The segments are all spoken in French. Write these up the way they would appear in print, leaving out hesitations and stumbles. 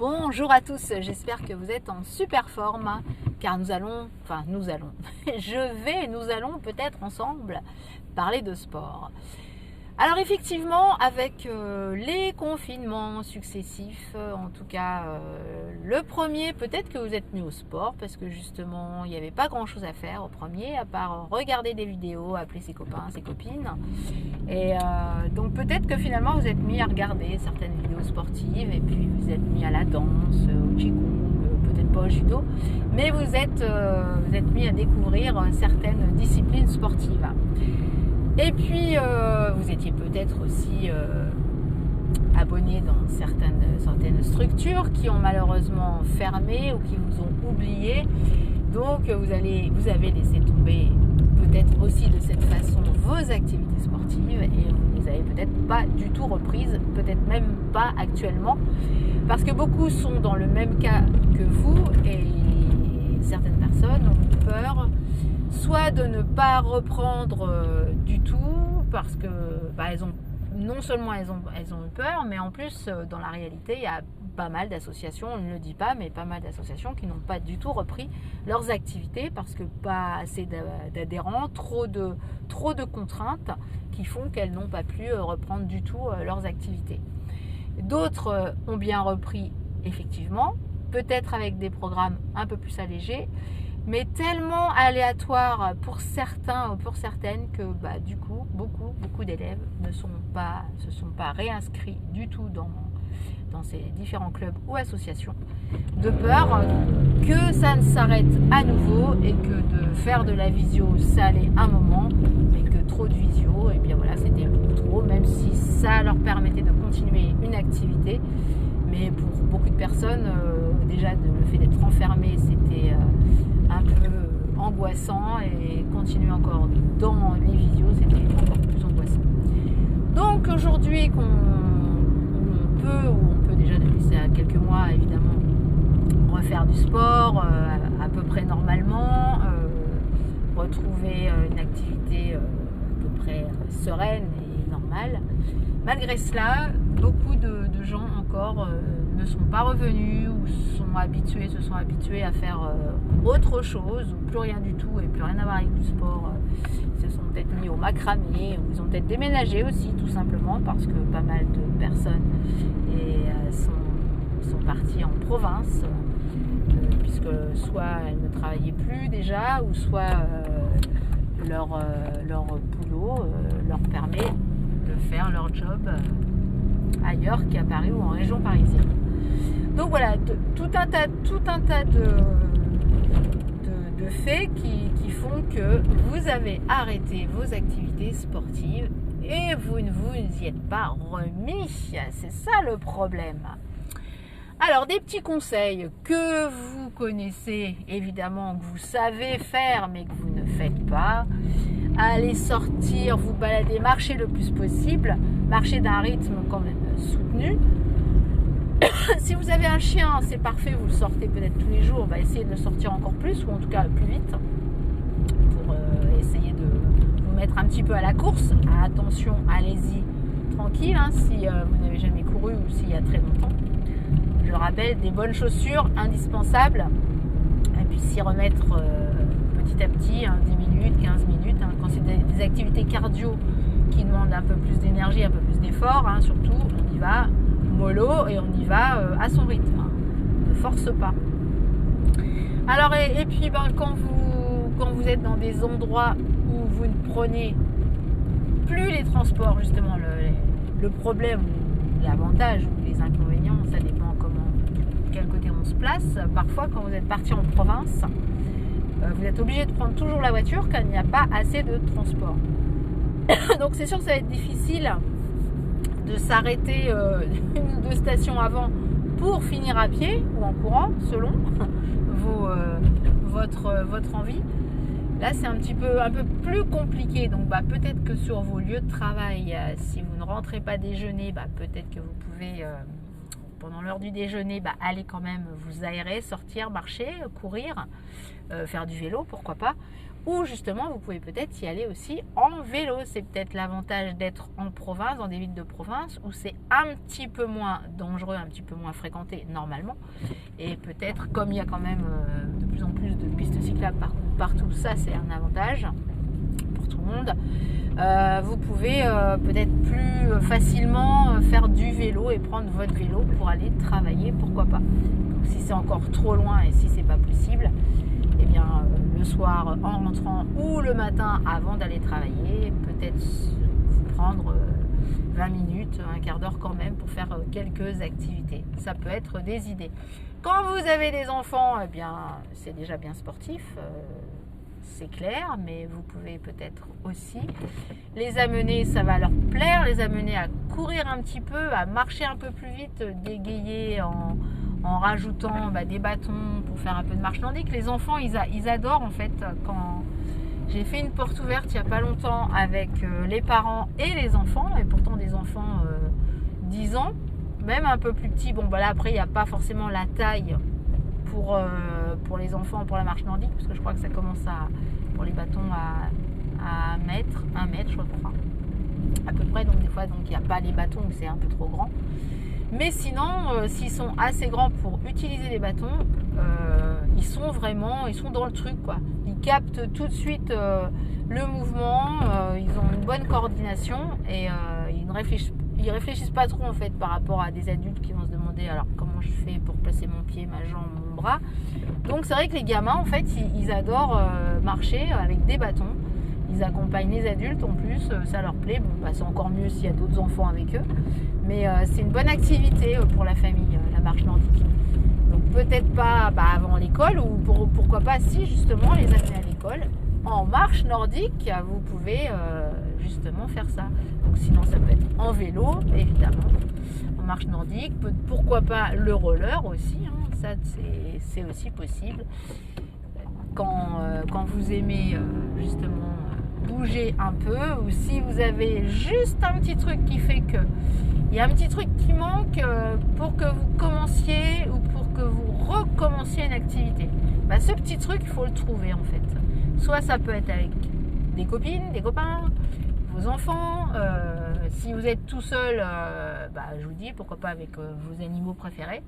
Bonjour à tous, j'espère que vous êtes en super forme car nous allons, nous allons peut-être ensemble parler de sport. Alors effectivement, avec les confinements successifs, en tout cas le premier, peut-être que vous êtes mis au sport parce que justement il n'y avait pas grand chose à faire au premier à part regarder des vidéos, appeler ses copains, ses copines. Et donc peut-être que finalement vous êtes mis à regarder certaines vidéos sportives et puis vous êtes mis à la danse, au qigong, peut-être pas au judo, mais vous êtes mis à découvrir certaines disciplines sportives. Et puis, vous étiez peut-être aussi abonné dans certaines structures qui ont malheureusement fermé ou qui vous ont oublié. Donc, vous avez laissé tomber peut-être aussi de cette façon vos activités sportives et vous ne les avez peut-être pas du tout reprises, peut-être même pas actuellement, parce que beaucoup sont dans le même cas que vous et certaines personnes ont peur soit de ne pas reprendre du tout parce que non seulement elles ont eu peur, mais en plus dans la réalité il y a pas mal d'associations, on ne le dit pas, mais pas mal d'associations qui n'ont pas du tout repris leurs activités parce que pas assez d'adhérents, trop de contraintes qui font qu'elles n'ont pas pu reprendre du tout leurs activités. D'autres ont bien repris effectivement, peut-être avec des programmes un peu plus allégés, mais tellement aléatoire pour certains ou pour certaines que du coup beaucoup d'élèves se sont pas réinscrits du tout dans ces différents clubs ou associations, de peur que ça ne s'arrête à nouveau et que de faire de la visio ça allait un moment, mais que trop de visio, et bien voilà, c'était trop, même si ça leur permettait de continuer une activité. Mais pour beaucoup de personnes, déjà le fait d'être enfermé, c'était un peu angoissant, et continuer encore dans les visios, c'était encore plus angoissant. Donc aujourd'hui, on peut déjà depuis ça quelques mois évidemment refaire du sport à peu près normalement, retrouver une activité à peu près sereine et normale. Malgré cela, beaucoup de gens encore ne sont pas revenus ou se sont habitués à faire autre chose ou plus rien du tout et plus rien à voir avec du sport. Ils se sont peut-être mis au macramé ou ils ont peut-être déménagé aussi tout simplement parce que pas mal de personnes sont parties en province puisque soit elles ne travaillaient plus déjà ou soit leur boulot leur permet de faire leur job ailleurs qu'à Paris ou en région parisienne. Donc voilà, tout un tas de faits qui font que vous avez arrêté vos activités sportives et vous ne vous y êtes pas remis. C'est ça le problème. Alors, des petits conseils que vous connaissez, évidemment, que vous savez faire, mais que vous ne faites pas. Allez sortir, vous balader, marcher le plus possible, marcher d'un rythme quand même soutenu. Si vous avez un chien, c'est parfait, vous le sortez peut-être tous les jours, essayez de le sortir encore plus, ou en tout cas plus vite, pour essayer de vous mettre un petit peu à la course. Attention, allez-y tranquille, si vous n'avez jamais couru ou s'il y a très longtemps. Je rappelle, des bonnes chaussures indispensables, et puis s'y remettre petit à petit, 10 minutes, 15 minutes, quand c'est des activités cardio qui demandent un peu plus d'énergie, un peu plus d'effort, surtout on y va mollo et on y va à son rythme, ne force pas. Alors et puis quand vous êtes dans des endroits où vous ne prenez plus les transports, justement le problème ou l'avantage ou les inconvénients, ça dépend de quel côté on se place. Parfois quand vous êtes parti en province, vous êtes obligé de prendre toujours la voiture car il n'y a pas assez de transport. Donc c'est sûr que ça va être difficile de s'arrêter une ou deux stations avant pour finir à pied ou en courant selon votre envie. Là c'est un peu plus compliqué, donc peut-être que sur vos lieux de travail, si vous ne rentrez pas déjeuner, peut-être que vous pouvez pendant l'heure du déjeuner aller quand même vous aérer, sortir, marcher, courir, faire du vélo, pourquoi pas, ou justement vous pouvez peut-être y aller aussi en vélo. C'est peut-être l'avantage d'être en province, dans des villes de province où c'est un petit peu moins dangereux, un petit peu moins fréquenté normalement, et peut-être comme il y a quand même de plus en plus de pistes cyclables partout, ça c'est un avantage pour tout le monde. Vous pouvez peut-être plus facilement faire du vélo et prendre votre vélo pour aller travailler, pourquoi pas. Donc, si c'est encore trop loin et si c'est pas possible, eh bien le soir en rentrant ou le matin avant d'aller travailler, peut-être vous prendre 20 minutes, un quart d'heure quand même pour faire quelques activités. Ça peut être des idées. Quand vous avez des enfants, eh bien c'est déjà bien sportif. C'est clair, mais vous pouvez peut-être aussi les amener, ça va leur plaire, les amener à courir un petit peu, à marcher un peu plus vite, dégayer en rajoutant des bâtons pour faire un peu de marche nordique. Les enfants, ils adorent en fait. Quand j'ai fait une porte ouverte il n'y a pas longtemps avec les parents et les enfants, et pourtant des enfants 10 ans, même un peu plus petits. Bon, là après, il n'y a pas forcément la taille pour les enfants, pour la marche nordique, parce que je crois que ça commence pour les bâtons à 1 mètre, je crois, à peu près. Donc des fois, il n'y a pas les bâtons où c'est un peu trop grand. Mais sinon, s'ils sont assez grands pour utiliser les bâtons, ils sont dans le truc, quoi. Ils captent tout de suite le mouvement, ils ont une bonne coordination et ils réfléchissent pas trop en fait par rapport à des adultes qui vont se demander alors comment je fais pour placer mon pied, ma jambe, mon bras. Donc c'est vrai que les gamins en fait ils adorent marcher avec des bâtons. Ils accompagnent les adultes en plus, ça leur plaît. Bon, c'est encore mieux s'il y a d'autres enfants avec eux. Mais c'est une bonne activité pour la famille, la marche nordique. Donc peut-être pas avant l'école ou pourquoi pas si justement les amener à l'école. En marche nordique, vous pouvez justement faire ça. Donc sinon ça peut être en vélo, évidemment. En marche nordique, pourquoi pas le roller aussi. Ça c'est aussi possible. Quand vous aimez justement bouger un peu, ou si vous avez juste un petit truc qui fait que il y a un petit truc qui manque pour que vous commenciez ou pour que vous recommenciez une activité. Ce petit truc, il faut le trouver en fait. Soit ça peut être avec des copines, des copains, vos enfants. Si vous êtes tout seul, je vous dis pourquoi pas avec vos animaux préférés.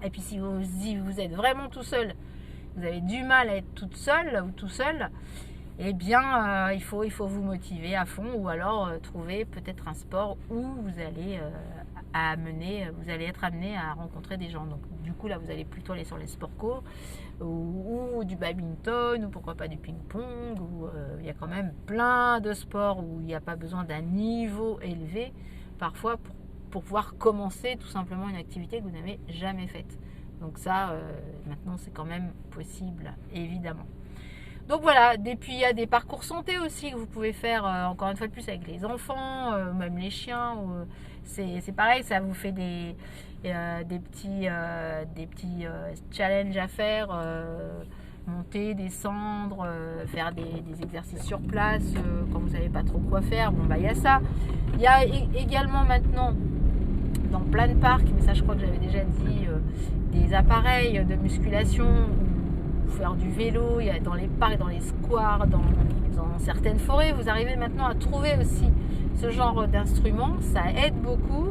Et puis si vous êtes vraiment tout seul, vous avez du mal à être toute seule ou tout seul, eh bien il faut vous motiver à fond, ou alors trouver peut-être un sport où vous allez être amené à rencontrer des gens. Donc du coup là vous allez plutôt aller sur les sports co ou du badminton, ou pourquoi pas du ping-pong, où il y a quand même plein de sports où il n'y a pas besoin d'un niveau élevé parfois pour pouvoir commencer tout simplement une activité que vous n'avez jamais faite. Donc ça, maintenant, c'est quand même possible, évidemment. Donc voilà, et puis il y a des parcours santé aussi que vous pouvez faire, encore une fois de plus, avec les enfants, même les chiens. C'est pareil, ça vous fait des petits challenges à faire, monter, descendre, faire des exercices sur place quand vous ne savez pas trop quoi faire. Il y a ça. Il y a également maintenant, dans plein de parcs, mais ça je crois que j'avais déjà dit, des appareils de musculation ou faire du vélo. Il y a dans les parcs, dans les squares, dans certaines forêts, vous arrivez maintenant à trouver aussi ce genre d'instruments. Ça aide beaucoup.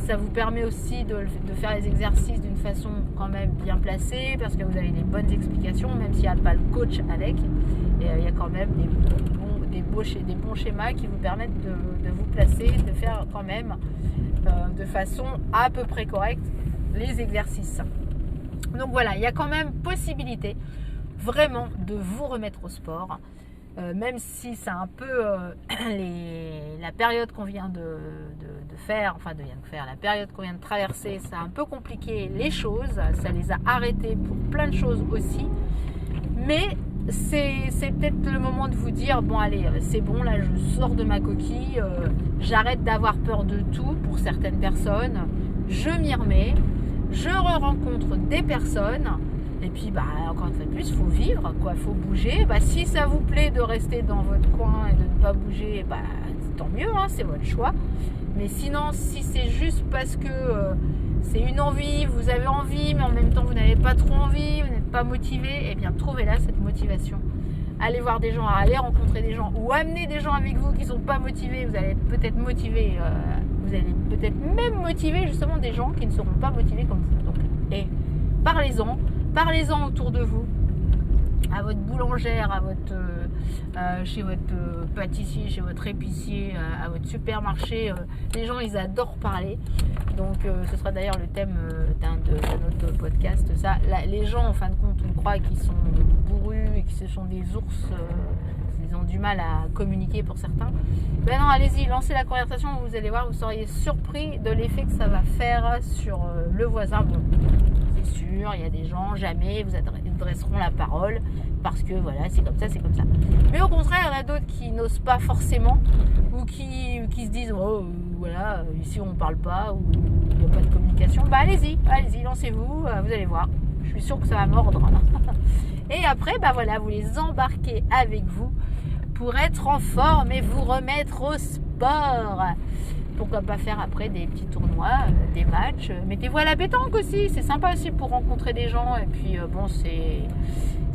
Ça vous permet aussi de faire les exercices d'une façon quand même bien placée, parce que vous avez des bonnes explications, même s'il n'y a pas le coach avec. Et il y a quand même des bons schémas qui vous permettent de vous placer, de faire quand même de façon à peu près correcte les exercices. Donc voilà, il y a quand même possibilité vraiment de vous remettre au sport, même si c'est un peu la période qu'on vient de faire, la période qu'on vient de traverser, ça a un peu compliqué les choses, ça les a arrêtés pour plein de choses aussi, mais c'est peut-être le moment de vous dire, bon allez, c'est bon, là je sors de ma coquille, j'arrête d'avoir peur de tout pour certaines personnes, je m'y remets, je rencontre des personnes, et puis encore une fois de plus, il faut vivre, quoi, faut bouger. Si ça vous plaît de rester dans votre coin et de ne pas bouger, tant mieux, c'est votre choix. Mais sinon, si c'est juste parce que c'est une envie, vous avez envie, mais en même temps vous n'avez pas trop envie, vous n'êtes pas motivé, eh bien trouvez là cette motivation aller voir des gens, aller rencontrer des gens ou amener des gens avec vous qui ne sont pas motivés. Vous allez être peut-être motivé, vous allez peut-être même motiver justement des gens qui ne seront pas motivés comme vous. Donc, et parlez-en autour de vous, à votre boulangère, à votre, chez votre pâtissier, chez votre épicier, à votre supermarché. Les gens, ils adorent parler. Donc, ce sera d'ailleurs le thème de notre podcast. Ça, les gens, en fin de compte, on croit qu'ils sont bourrus et que ce sont des ours. Ils ont du mal à communiquer pour certains. Ben non, allez-y, lancez la conversation. Vous allez voir, vous seriez surpris de l'effet que ça va faire sur le voisin. Bon, c'est sûr, il y a des gens, jamais vous adresseront la parole parce que voilà, c'est comme ça, c'est comme ça. Mais au contraire, il y en a d'autres qui n'osent pas forcément ou qui se disent oh voilà, ici on ne parle pas ou il n'y a pas de communication. Bah allez-y, lancez-vous, vous allez voir. Je suis sûre que ça va mordre. Et après, bah voilà, vous les embarquez avec vous pour être en forme et vous remettre au sport. Pourquoi pas faire après des petits tournois, des matchs. Mettez-vous à la pétanque aussi, c'est sympa aussi pour rencontrer des gens. Et puis bon, c'est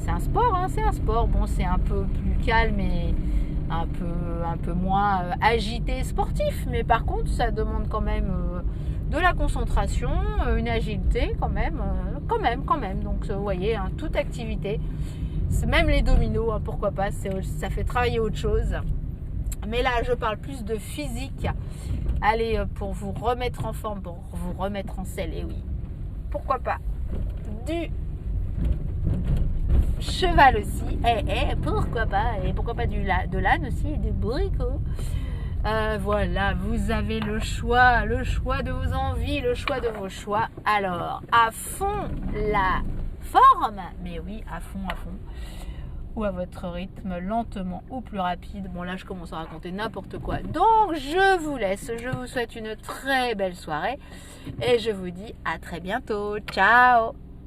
un sport, hein, c'est un sport. Bon, c'est un peu plus calme et un peu moins agité sportif. Mais par contre, ça demande quand même de la concentration, une agilité quand même. Donc vous voyez, hein, toute activité, c'est même les dominos, hein, pourquoi pas, ça fait travailler autre chose. Mais là, je parle plus de physique. Allez, pour vous remettre en forme, pour vous remettre en selle, et oui, pourquoi pas du cheval aussi, pourquoi pas, et pourquoi pas de l'âne aussi, et du bourricot. Voilà, vous avez le choix de vos envies, le choix de vos choix. Alors, à fond la forme, mais oui, à fond, ou à votre rythme, lentement ou plus rapide. Bon, là, je commence à raconter n'importe quoi. Donc, je vous laisse, je vous souhaite une très belle soirée et je vous dis à très bientôt. Ciao!